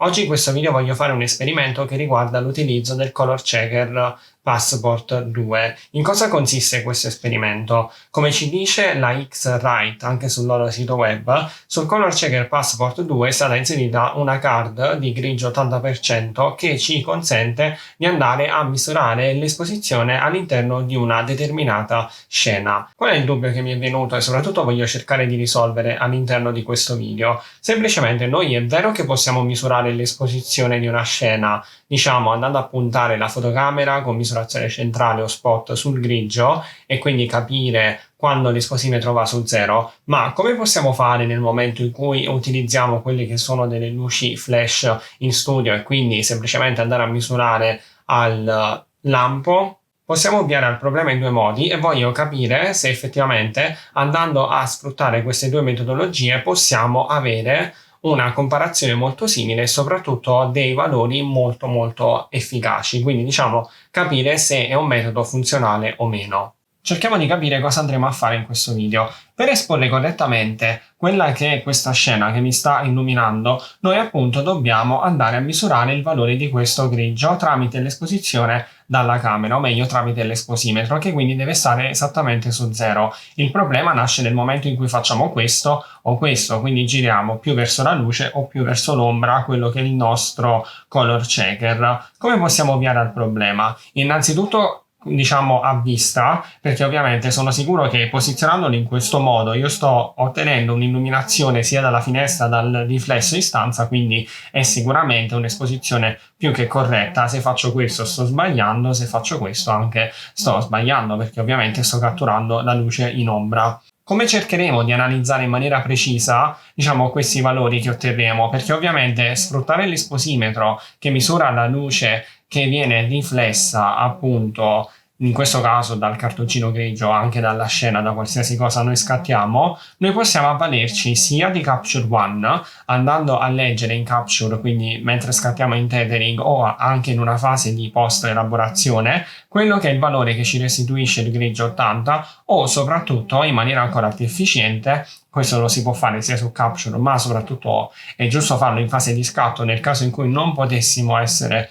Oggi in questo video voglio fare un esperimento che riguarda l'utilizzo del Color Checker Passport 2. In cosa consiste questo esperimento? Come ci dice la X-Rite anche sul loro sito web, sul Color Checker Passport 2 è stata inserita una card di grigio 80% che ci consente di andare a misurare l'esposizione all'interno di una determinata scena. Qual è il dubbio che mi è venuto e soprattutto voglio cercare di risolvere all'interno di questo video? Semplicemente noi è vero che possiamo misurare l'esposizione di una scena, diciamo andando a puntare la fotocamera con misurazione centrale o spot sul grigio e quindi capire quando l'esposimetro va su 0, ma come possiamo fare nel momento in cui utilizziamo quelle che sono delle luci flash in studio e quindi semplicemente andare a misurare al lampo? Possiamo ovviare al problema in due modi e voglio capire se effettivamente andando a sfruttare queste due metodologie possiamo avere una comparazione molto simile e soprattutto dei valori molto efficaci, quindi diciamo capire se è un metodo funzionale o meno. Cerchiamo di capire cosa andremo a fare in questo video. Per esporre correttamente quella che è questa scena che mi sta illuminando, noi appunto dobbiamo andare a misurare il valore di questo grigio tramite l'esposizione dalla camera, o meglio tramite l'esposimetro, che quindi deve stare esattamente su 0. Il problema nasce nel momento in cui facciamo questo o questo, quindi giriamo più verso la luce o più verso l'ombra, quello che è il nostro color checker. Come possiamo ovviare al problema? Innanzitutto diciamo a vista, perché ovviamente sono sicuro che posizionandolo in questo modo io sto ottenendo un'illuminazione sia dalla finestra dal riflesso in stanza, quindi è sicuramente un'esposizione più che corretta. Se faccio questo sto sbagliando, se faccio questo anche sto sbagliando, perché ovviamente sto catturando la luce in ombra. Come cercheremo di analizzare in maniera precisa, diciamo, questi valori che otterremo? Perché ovviamente sfruttare l'esposimetro che misura la luce che viene riflessa appunto in questo caso dal cartoncino grigio, anche dalla scena, da qualsiasi cosa noi scattiamo, noi possiamo avvalerci sia di Capture One, andando a leggere in Capture, quindi mentre scattiamo in tethering o anche in una fase di post elaborazione, quello che è il valore che ci restituisce il grigio 80, o soprattutto in maniera ancora più efficiente. Questo lo si può fare sia su Capture, ma soprattutto è giusto farlo in fase di scatto nel caso in cui non potessimo essere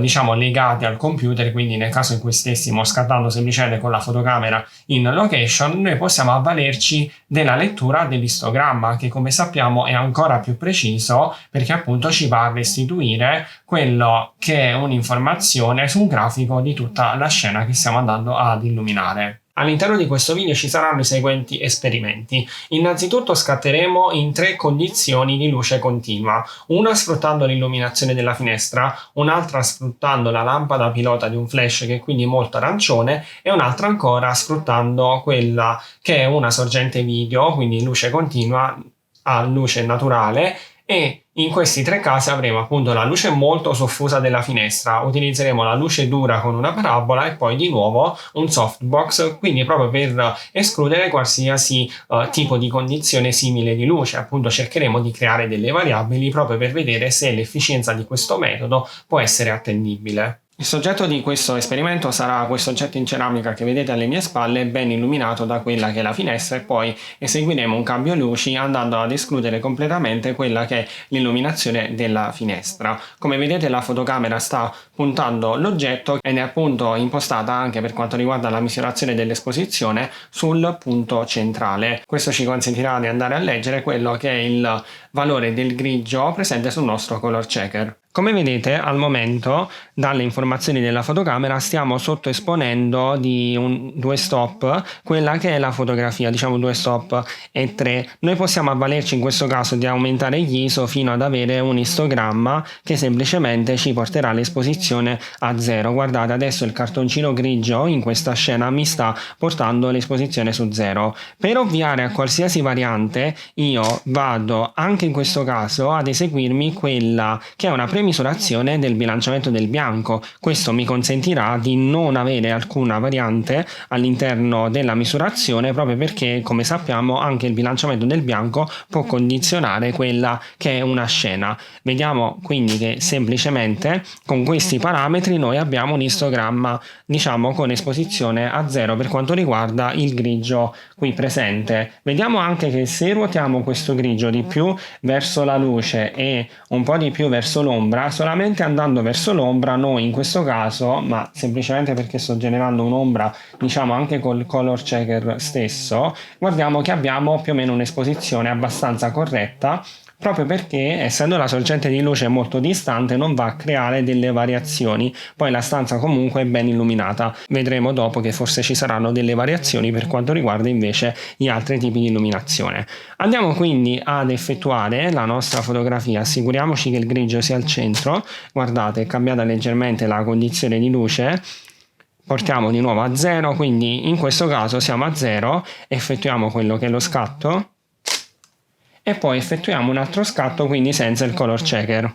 diciamo legati al computer, quindi nel caso in cui stessimo scattando semplicemente con la fotocamera in location, noi possiamo avvalerci della lettura dell'istogramma, che come sappiamo è ancora più preciso perché appunto ci va a restituire quello che è un'informazione su un grafico di tutta la scena che stiamo andando ad illuminare. All'interno di questo video ci saranno i seguenti esperimenti. Innanzitutto scatteremo in 3 condizioni di luce continua, una sfruttando l'illuminazione della finestra, un'altra sfruttando la lampada pilota di un flash che è quindi molto arancione e un'altra ancora sfruttando quella che è una sorgente video, quindi luce continua a luce naturale, e in questi 3 casi avremo appunto la luce molto soffusa della finestra, utilizzeremo la luce dura con una parabola e poi di nuovo un softbox, quindi proprio per escludere qualsiasi tipo di condizione simile di luce. Appunto cercheremo di creare delle variabili proprio per vedere se l'efficienza di questo metodo può essere attendibile. Il soggetto di questo esperimento sarà questo oggetto in ceramica che vedete alle mie spalle, ben illuminato da quella che è la finestra, e poi eseguiremo un cambio luci andando ad escludere completamente quella che è l'illuminazione della finestra. Come vedete la fotocamera sta puntando l'oggetto ed è appunto impostata anche per quanto riguarda la misurazione dell'esposizione sul punto centrale. Questo ci consentirà di andare a leggere quello che è il valore del grigio presente sul nostro color checker. Come vedete al momento dalle informazioni della fotocamera stiamo sottoesponendo di 2 stop quella che è la fotografia, diciamo 2 stop e 3. Noi possiamo avvalerci in questo caso di aumentare gli ISO fino ad avere un istogramma che semplicemente ci porterà l'esposizione a 0. Guardate, adesso il cartoncino grigio in questa scena mi sta portando l'esposizione su 0. Per ovviare a qualsiasi variante io vado anche in questo caso ad eseguirmi quella che è una previsione premisurazione del bilanciamento del bianco. Questo mi consentirà di non avere alcuna variante all'interno della misurazione, proprio perché, come sappiamo, anche il bilanciamento del bianco può condizionare quella che è una scena. Vediamo quindi che semplicemente con questi parametri noi abbiamo un istogramma, diciamo, con esposizione a 0 per quanto riguarda il grigio qui presente. Vediamo anche che se ruotiamo questo grigio di più verso la luce e un po' di più verso l'ombra, solamente andando verso l'ombra noi in questo caso, ma semplicemente perché sto generando un'ombra, diciamo anche col color checker stesso, guardiamo che abbiamo più o meno un'esposizione abbastanza corretta, proprio perché, essendo la sorgente di luce molto distante, non va a creare delle variazioni. Poi la stanza comunque è ben illuminata. Vedremo dopo che forse ci saranno delle variazioni per quanto riguarda invece gli altri tipi di illuminazione. Andiamo quindi ad effettuare la nostra fotografia. Assicuriamoci che il grigio sia al centro. Guardate, è cambiata leggermente la condizione di luce. Portiamo di nuovo a 0, quindi in questo caso siamo a 0, effettuiamo quello che è lo scatto e poi effettuiamo un altro scatto, quindi senza il color checker.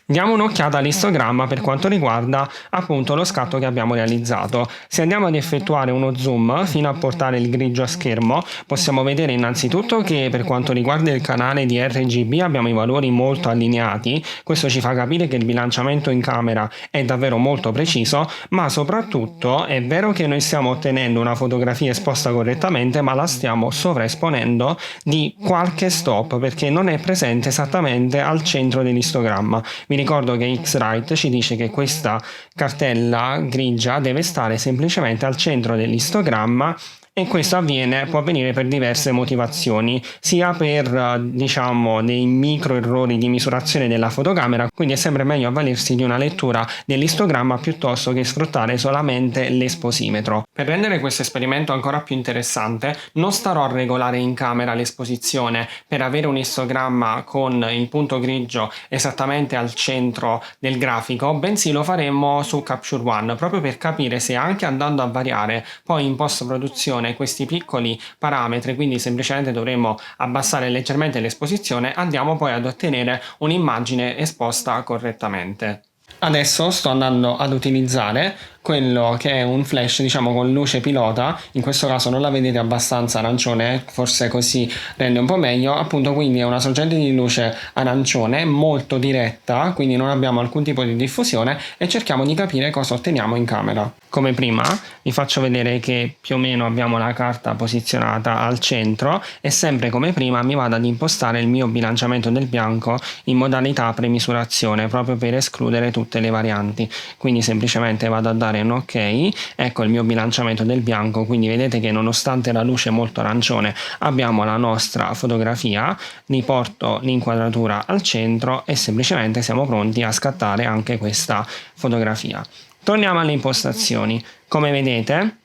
Diamo un'occhiata all'istogramma per quanto riguarda appunto lo scatto che abbiamo realizzato. Se andiamo ad effettuare uno zoom fino a portare il grigio a schermo, possiamo vedere innanzitutto che per quanto riguarda il canale di RGB abbiamo i valori molto allineati. Questo ci fa capire che il bilanciamento in camera è davvero molto preciso, ma soprattutto è vero che noi stiamo ottenendo una fotografia esposta correttamente, ma la stiamo sovraesponendo di qualche stop perché non è presente esattamente al centro dell'istogramma. Vi ricordo che X-Rite ci dice che questa cartella grigia deve stare semplicemente al centro dell'istogramma e questo può avvenire per diverse motivazioni, sia per diciamo dei micro errori di misurazione della fotocamera, quindi è sempre meglio avvalersi di una lettura dell'istogramma piuttosto che sfruttare solamente l'esposimetro. Per rendere questo esperimento ancora più interessante non starò a regolare in camera l'esposizione per avere un istogramma con il punto grigio esattamente al centro del grafico, bensì lo faremo su Capture One proprio per capire se anche andando a variare poi in post produzione questi piccoli parametri, quindi semplicemente dovremo abbassare leggermente l'esposizione, andiamo poi ad ottenere un'immagine esposta correttamente. Adesso sto andando ad utilizzare quello che è un flash, diciamo, con luce pilota. In questo caso non la vedete abbastanza arancione, forse così rende un po' meglio. Appunto, quindi è una sorgente di luce arancione molto diretta, quindi non abbiamo alcun tipo di diffusione e cerchiamo di capire cosa otteniamo in camera. Come prima vi faccio vedere che più o meno abbiamo la carta posizionata al centro e sempre come prima mi vado ad impostare il mio bilanciamento del bianco in modalità premisurazione proprio per escludere tutte le varianti. Quindi semplicemente vado a dare un ok, ecco il mio bilanciamento del bianco, quindi vedete che nonostante la luce molto arancione abbiamo la nostra fotografia, ne porto l'inquadratura al centro e semplicemente siamo pronti a scattare anche questa fotografia. Torniamo alle impostazioni. Come vedete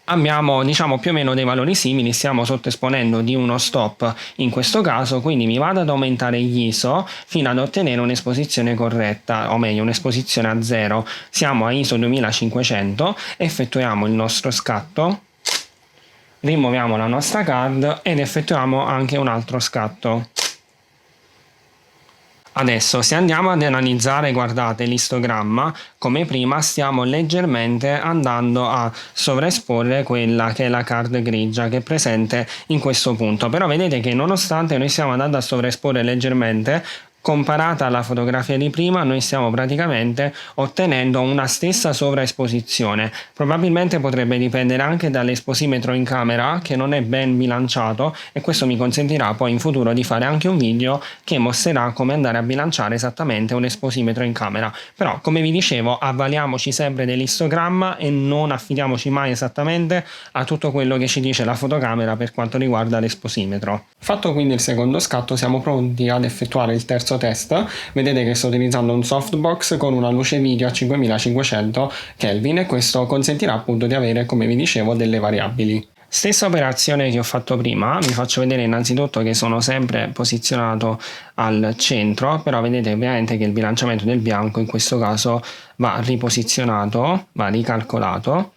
abbiamo, diciamo, più o meno dei valori simili, stiamo sottoesponendo di uno stop in questo caso, quindi mi vado ad aumentare gli ISO fino ad ottenere un'esposizione corretta, o meglio un'esposizione a 0. Siamo a ISO 2500, effettuiamo il nostro scatto, rimuoviamo la nostra card ed effettuiamo anche un altro scatto. Adesso se andiamo ad analizzare, guardate l'istogramma, come prima stiamo leggermente andando a sovraesporre quella che è la card grigia che è presente in questo punto, però vedete che nonostante noi stiamo andando a sovraesporre leggermente, comparata alla fotografia di prima noi stiamo praticamente ottenendo una stessa sovraesposizione. Probabilmente potrebbe dipendere anche dall'esposimetro in camera che non è ben bilanciato e questo mi consentirà poi in futuro di fare anche un video che mostrerà come andare a bilanciare esattamente un esposimetro in camera. Però come vi dicevo avvaliamoci sempre dell'istogramma e non affidiamoci mai esattamente a tutto quello che ci dice la fotocamera per quanto riguarda l'esposimetro. Fatto quindi il secondo scatto siamo pronti ad effettuare il terzo test. Vedete che sto utilizzando un softbox con una luce video a 5500 Kelvin e questo consentirà appunto di avere, come vi dicevo, delle variabili. Stessa operazione che ho fatto prima, vi faccio vedere innanzitutto che sono sempre posizionato al centro, però vedete ovviamente che il bilanciamento del bianco in questo caso va riposizionato, va ricalcolato.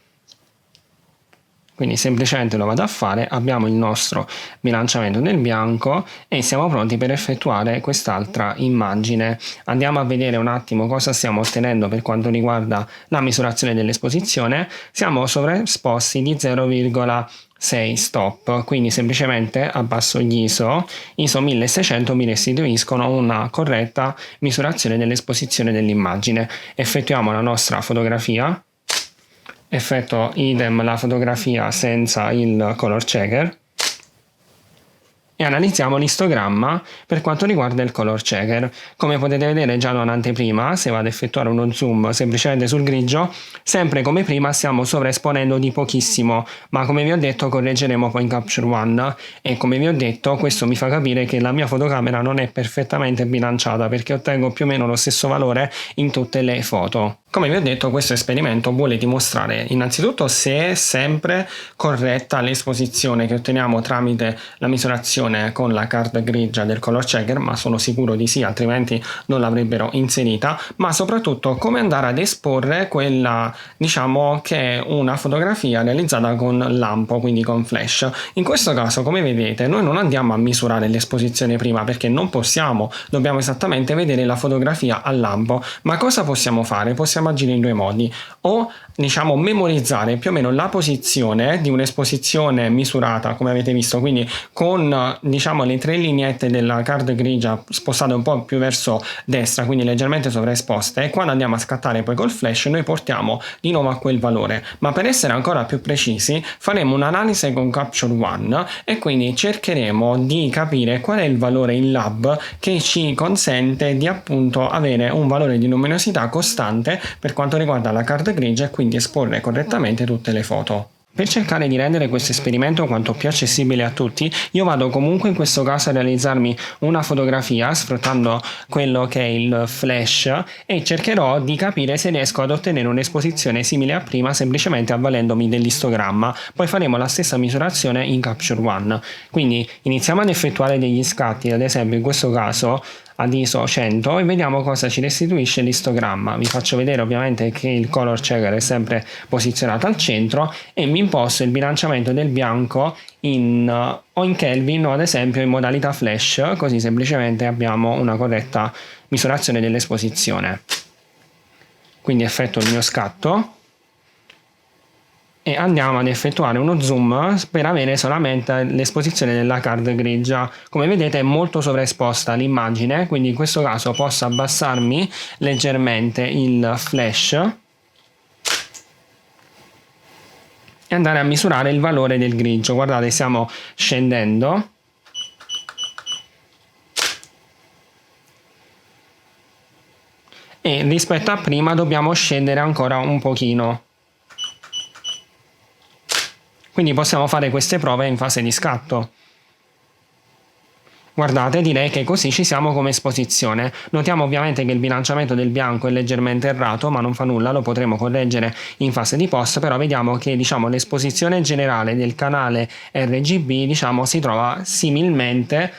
Quindi semplicemente lo vado a fare, abbiamo il nostro bilanciamento del bianco e siamo pronti per effettuare quest'altra immagine. Andiamo a vedere un attimo cosa stiamo ottenendo per quanto riguarda la misurazione dell'esposizione. Siamo sovraesposti di 0,6 stop, quindi semplicemente abbasso gli ISO 1600 mi restituiscono una corretta misurazione dell'esposizione dell'immagine. Effettuiamo la nostra fotografia. Effetto idem la fotografia senza il color checker e analizziamo l'istogramma per quanto riguarda il color checker. Come potete vedere già da un'anteprima, se vado ad effettuare uno zoom semplicemente sul grigio, sempre come prima stiamo sovraesponendo di pochissimo, ma come vi ho detto correggeremo poi in Capture One e come vi ho detto questo mi fa capire che la mia fotocamera non è perfettamente bilanciata perché ottengo più o meno lo stesso valore in tutte le foto. Come vi ho detto, questo esperimento vuole dimostrare innanzitutto se è sempre corretta l'esposizione che otteniamo tramite la misurazione con la card grigia del color checker, ma sono sicuro di sì, altrimenti non l'avrebbero inserita, ma soprattutto come andare ad esporre quella, diciamo, che è una fotografia realizzata con lampo, quindi con flash. In questo caso, come vedete, noi non andiamo a misurare l'esposizione prima perché non possiamo, dobbiamo esattamente vedere la fotografia a lampo, ma cosa possiamo fare? Possiamo agire in due modi: o diciamo memorizzare più o meno la posizione di un'esposizione misurata come avete visto, quindi con diciamo le tre lineette della card grigia spostate un po' più verso destra, quindi leggermente sovraesposte, e quando andiamo a scattare poi col flash noi portiamo di nuovo a quel valore. Ma per essere ancora più precisi faremo un'analisi con Capture One e quindi cercheremo di capire qual è il valore in lab che ci consente di appunto avere un valore di luminosità costante per quanto riguarda la card grigia e quindi esporre correttamente tutte le foto. Per cercare di rendere questo esperimento quanto più accessibile a tutti, io vado comunque in questo caso a realizzarmi una fotografia sfruttando quello che è il flash e cercherò di capire se riesco ad ottenere un'esposizione simile a prima semplicemente avvalendomi dell'istogramma. Poi faremo la stessa misurazione in Capture One. Quindi iniziamo ad effettuare degli scatti, ad esempio in questo caso ad ISO 100, e vediamo cosa ci restituisce l'istogramma. Vi faccio vedere ovviamente che il color checker è sempre posizionato al centro e mi imposto il bilanciamento del bianco o in Kelvin o ad esempio in modalità flash, così semplicemente abbiamo una corretta misurazione dell'esposizione. Quindi effetto il mio scatto e andiamo ad effettuare uno zoom per avere solamente l'esposizione della card grigia. Come vedete è molto sovraesposta l'immagine, quindi in questo caso posso abbassarmi leggermente il flash e andare a misurare il valore del grigio. Guardate, stiamo scendendo e rispetto a prima dobbiamo scendere ancora un pochino. Quindi possiamo fare queste prove in fase di scatto. Guardate, direi che così ci siamo come esposizione. Notiamo ovviamente che il bilanciamento del bianco è leggermente errato, ma non fa nulla, lo potremo correggere in fase di post, però vediamo che diciamo, l'esposizione generale del canale RGB diciamo, si trova similmente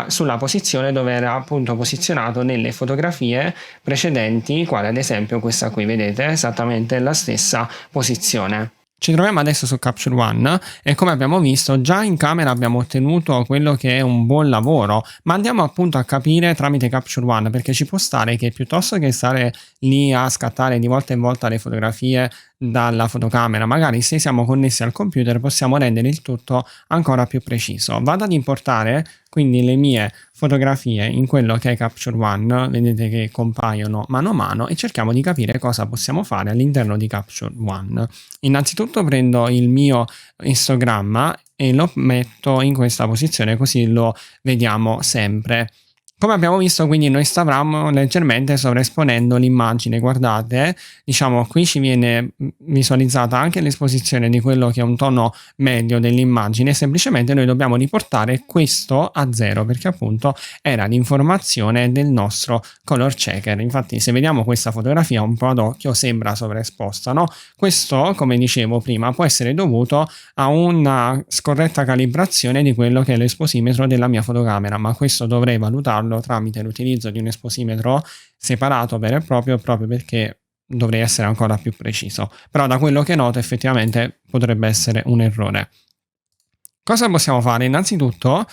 sulla posizione dove era appunto posizionato nelle fotografie precedenti, quale ad esempio questa qui, vedete, esattamente la stessa posizione. Ci troviamo adesso su Capture One e come abbiamo visto già in camera abbiamo ottenuto quello che è un buon lavoro, ma andiamo appunto a capire tramite Capture One, perché ci può stare che piuttosto che stare lì a scattare di volta in volta le fotografie dalla fotocamera, magari se siamo connessi al computer possiamo rendere il tutto ancora più preciso. Vado ad importare quindi le mie fotografie in quello che è Capture One, vedete che compaiono mano a mano, e cerchiamo di capire cosa possiamo fare all'interno di Capture One. Innanzitutto prendo il mio istogramma e lo metto in questa posizione così lo vediamo sempre. Come abbiamo visto, quindi noi stavamo leggermente sovraesponendo l'immagine. Guardate, diciamo qui ci viene visualizzata anche l'esposizione di quello che è un tono medio dell'immagine, semplicemente noi dobbiamo riportare questo a 0 perché appunto era l'informazione del nostro color checker. Infatti se vediamo questa fotografia un po' ad occhio sembra sovraesposta, no? Questo, come dicevo prima, può essere dovuto a una scorretta calibrazione di quello che è l'esposimetro della mia fotocamera, ma questo dovrei valutarlo tramite l'utilizzo di un esposimetro separato vero e proprio perché dovrei essere ancora più preciso, però da quello che noto effettivamente potrebbe essere un errore. Cosa possiamo fare? Innanzitutto,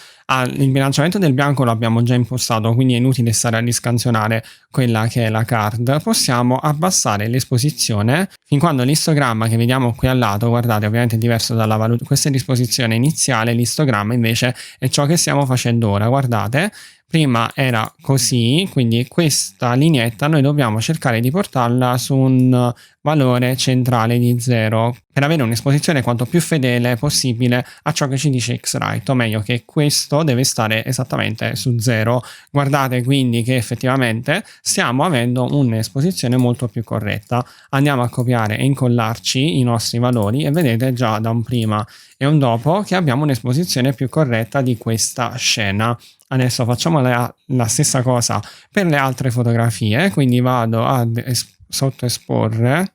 il bilanciamento del bianco lo abbiamo già impostato, quindi è inutile stare a riscansionare quella che è la card. Possiamo abbassare l'esposizione fin quando l'istogramma che vediamo qui al lato, guardate, ovviamente è diverso dalla valutazione, questa è l'esposizione iniziale, l'istogramma invece è ciò che stiamo facendo ora, guardate. Prima era così, quindi questa lineetta noi dobbiamo cercare di portarla su un valore centrale di 0 per avere un'esposizione quanto più fedele possibile a ciò che ci dice X-Rite, o meglio che questo deve stare esattamente su 0. Guardate quindi che effettivamente stiamo avendo un'esposizione molto più corretta. Andiamo a copiare e incollarci i nostri valori e vedete già da un prima e un dopo che abbiamo un'esposizione più corretta di questa scena. Adesso facciamo la stessa cosa per le altre fotografie, quindi vado a sottoesporre,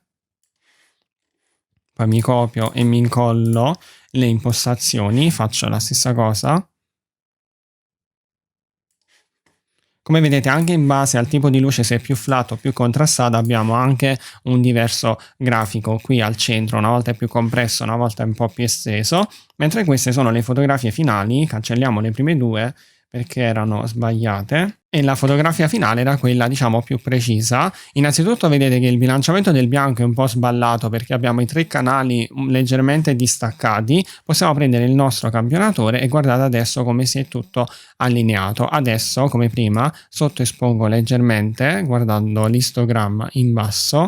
poi mi copio e mi incollo le impostazioni, faccio la stessa cosa. Come vedete anche in base al tipo di luce, se è più flat o più contrastata, abbiamo anche un diverso grafico qui al centro, una volta è più compresso, una volta è un po' più esteso, mentre queste sono le fotografie finali. Cancelliamo le prime due perché erano sbagliate e la fotografia finale era quella diciamo più precisa. Innanzitutto vedete che il bilanciamento del bianco è un po' sballato perché abbiamo i 3 canali leggermente distaccati. Possiamo prendere il nostro campionatore e guardate adesso come si è tutto allineato. Adesso come prima sottoespongo leggermente guardando l'istogramma in basso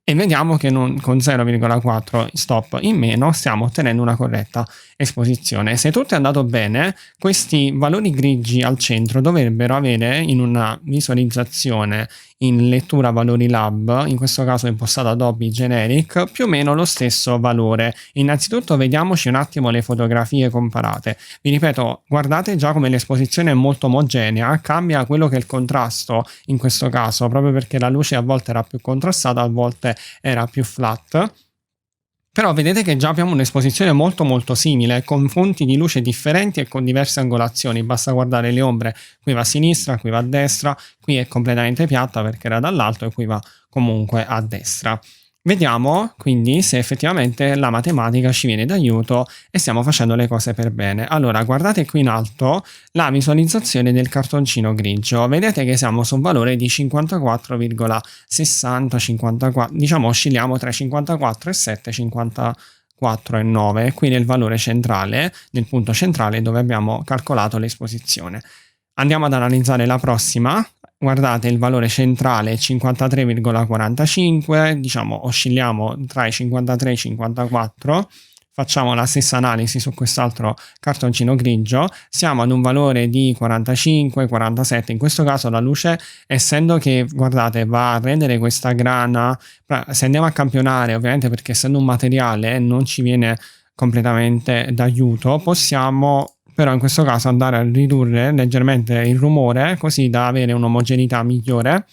e vediamo che con 0,4 stop in meno stiamo ottenendo una corretta esposizione. Se tutto è andato bene, questi valori grigi al centro dovrebbero avere in una visualizzazione in lettura valori lab, in questo caso impostata Adobe Generic, più o meno lo stesso valore. Innanzitutto vediamoci un attimo le fotografie comparate. Vi ripeto, guardate già come l'esposizione è molto omogenea, cambia quello che è il contrasto in questo caso, proprio perché la luce a volte era più contrastata, a volte era più flat. Però vedete che già abbiamo un'esposizione molto simile, con fonti di luce differenti e con diverse angolazioni. Basta guardare le ombre, qui va a sinistra, qui va a destra, qui è completamente piatta perché era dall'alto e qui va comunque a destra. Vediamo quindi se effettivamente la matematica ci viene d'aiuto e stiamo facendo le cose per bene. Allora, guardate qui in alto la visualizzazione del cartoncino grigio. Vedete che siamo su un valore di 54,60, 54, diciamo oscilliamo tra 54,7 e 54,9, qui nel valore centrale, nel punto centrale dove abbiamo calcolato l'esposizione. Andiamo ad analizzare la prossima. Guardate il valore centrale è 53,45, diciamo oscilliamo tra i 53 e i 54. Facciamo la stessa analisi su quest'altro cartoncino grigio, siamo ad un valore di 45, 47, in questo caso la luce, essendo che, guardate, va a rendere questa grana, se andiamo a campionare, ovviamente perché essendo un materiale non ci viene completamente d'aiuto, possiamo però in questo caso andare a ridurre leggermente il rumore così da avere un'omogeneità migliore.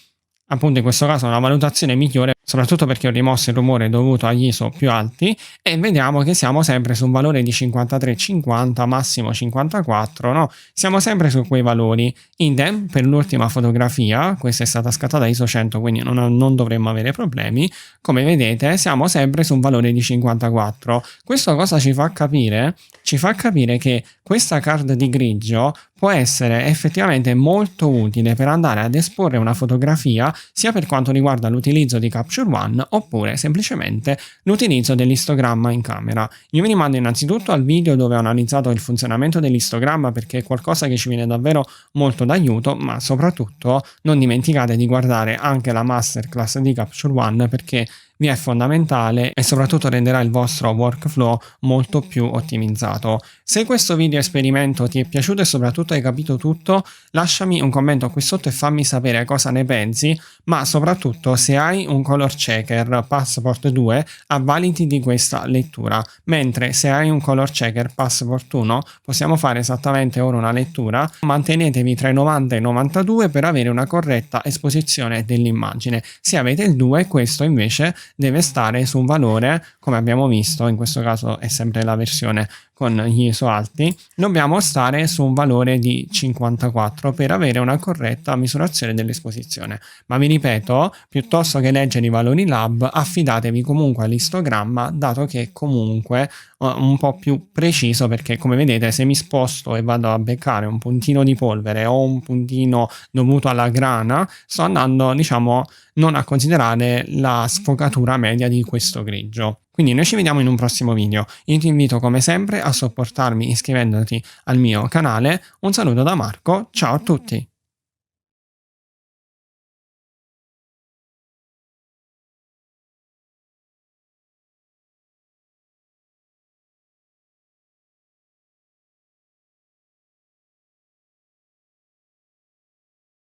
Appunto in questo caso una valutazione migliore, soprattutto perché ho rimosso il rumore dovuto agli ISO più alti, e vediamo che siamo sempre su un valore di 53,50, massimo 54, no? Siamo sempre su quei valori. Idem per l'ultima fotografia, questa è stata scattata ISO 100, quindi non dovremmo avere problemi. Come vedete siamo sempre su un valore di 54. Questo cosa ci fa capire? Ci fa capire che questa card di grigio può essere effettivamente molto utile per andare ad esporre una fotografia sia per quanto riguarda l'utilizzo di Capture One oppure semplicemente l'utilizzo dell'istogramma in camera. Io vi rimando innanzitutto al video dove ho analizzato il funzionamento dell'istogramma perché è qualcosa che ci viene davvero molto d'aiuto, ma soprattutto non dimenticate di guardare anche la masterclass di Capture One perché vi è fondamentale e soprattutto renderà il vostro workflow molto più ottimizzato. Se questo video esperimento ti è piaciuto e soprattutto hai capito tutto, lasciami un commento qui sotto e fammi sapere cosa ne pensi, ma soprattutto se hai un color checker Passport 2 avvaliti di questa lettura, mentre se hai un color checker Passport 1 possiamo fare esattamente ora una lettura. Mantenetevi tra i 90 e i 92 per avere una corretta esposizione dell'immagine. Se avete il 2 questo invece deve stare su un valore, come abbiamo visto, in questo caso è sempre la versione con gli ISO alti, dobbiamo stare su un valore di 54 per avere una corretta misurazione dell'esposizione. Ma vi ripeto, piuttosto che leggere i valori lab, affidatevi comunque all'istogramma, dato che comunque un po' più preciso, perché come vedete se mi sposto e vado a beccare un puntino di polvere o un puntino dovuto alla grana, sto andando, diciamo, non a considerare la sfocatura media di questo grigio. Quindi noi ci vediamo in un prossimo video. Io ti invito come sempre a supportarmi iscrivendoti al mio canale. Un saluto da Marco, ciao a tutti!